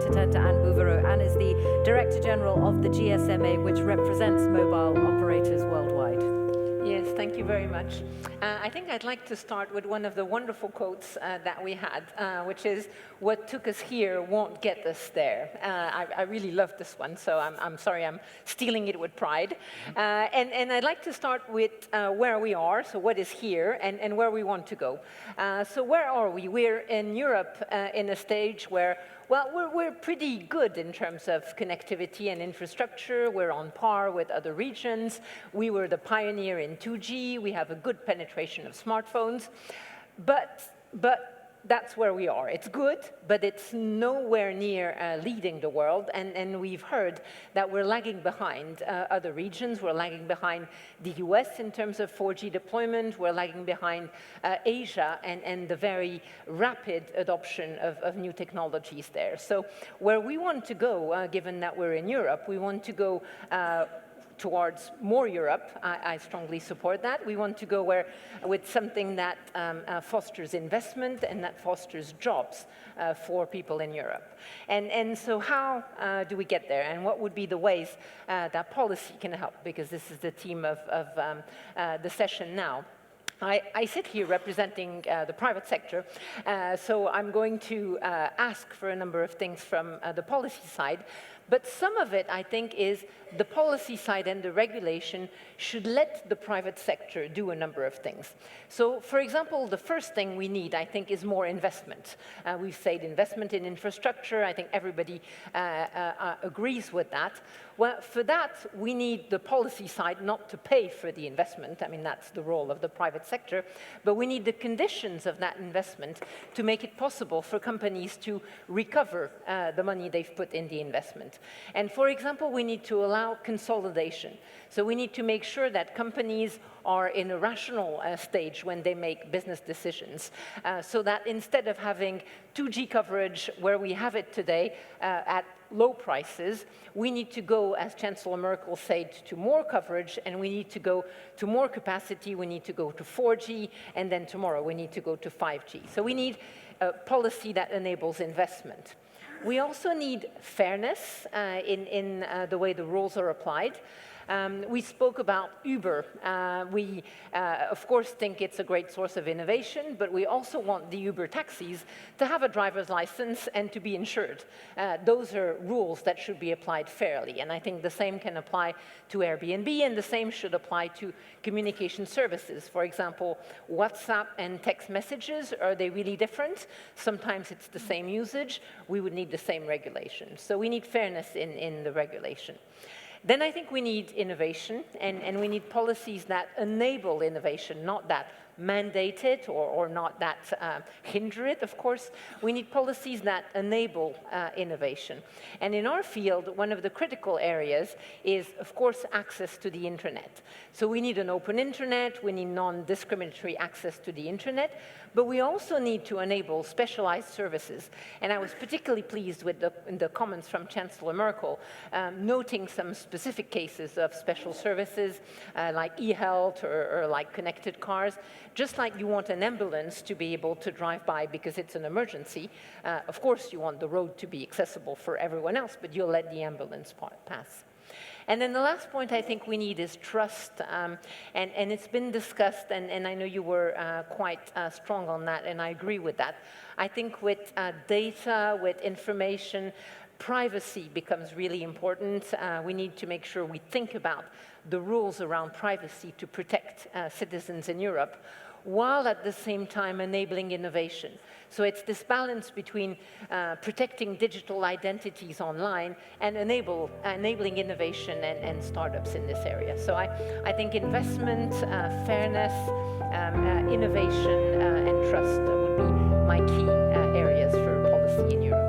to turn to Anne Bouverot. Anne is the Director General of the GSMA, which represents mobile operators worldwide. Yes, thank you very much. I think I'd like to start with one of the wonderful quotes that we had, which is, "What took us here won't get us there." I really love this one, so I'm sorry I'm stealing it with pride. And I'd like to start with where we are, so what is here, and where we want to go. So where are we? We're in Europe in a stage where, well, we're pretty good in terms of connectivity and infrastructure. We're on par with other regions. We were the pioneer in 2G. We have a good penetration of smartphones. But that's where we are. It's good, but it's nowhere near leading the world. And we've heard that we're lagging behind other regions. We're lagging behind the US in terms of 4G deployment. We're lagging behind Asia and the very rapid adoption of new technologies there. So where we want to go, given that we're in Europe, we want to go towards more Europe. I strongly support that. We want to go with something that fosters investment and that fosters jobs for people in Europe. And so how do we get there? And what would be the ways that policy can help? Because this is the theme of the session now. I sit here representing the private sector, so I'm going to ask for a number of things from the policy side. But some of it, I think, is the policy side and the regulation should let the private sector do a number of things. So, for example, the first thing we need, I think, is more investment. We've said investment in infrastructure. I think everybody agrees with that. Well, for that, we need the policy side not to pay for the investment. I mean, that's the role of the private sector. But we need the conditions of that investment to make it possible for companies to recover the money they've put in the investment. And for example, we need to allow consolidation. So we need to make sure that companies are in a rational stage when they make business decisions, so that instead of having 2G coverage where we have it today at low prices, we need to go, as Chancellor Merkel said, to more coverage, and we need to go to more capacity. We need to go to 4G, and then tomorrow we need to go to 5G. So we need a policy that enables investment. We also need fairness in the way the rules are applied. We spoke about Uber. We, of course, think it's a great source of innovation, but we also want the Uber taxis to have a driver's license and to be insured. Those are rules that should be applied fairly, and I think the same can apply to Airbnb, and the same should apply to communication services. For example, WhatsApp and text messages, are they really different? Sometimes it's the same usage. We would need the same regulation. So we need fairness in the regulation. Then I think we need innovation, and we need policies that enable innovation, not that mandate it or not that hinder it, of course. We need policies that enable innovation. And in our field, one of the critical areas is, of course, access to the internet. So we need an open internet, we need non-discriminatory access to the internet, but we also need to enable specialized services. And I was particularly pleased with the comments from Chancellor Merkel, noting some specific cases of special services like e-health or like connected cars. Just like you want an ambulance to be able to drive by because it's an emergency, of course you want the road to be accessible for everyone else, but you'll let the ambulance pass. And then the last point I think we need is trust, and it's been discussed, and I know you were quite strong on that, and I agree with that. I think with data, with information, privacy becomes really important. We need to make sure we think about the rules around privacy to protect citizens in Europe, while at the same time enabling innovation. So it's this balance between protecting digital identities online and enabling innovation and startups in this area. So I think investment, fairness, innovation, and trust would be my key areas for policy in Europe.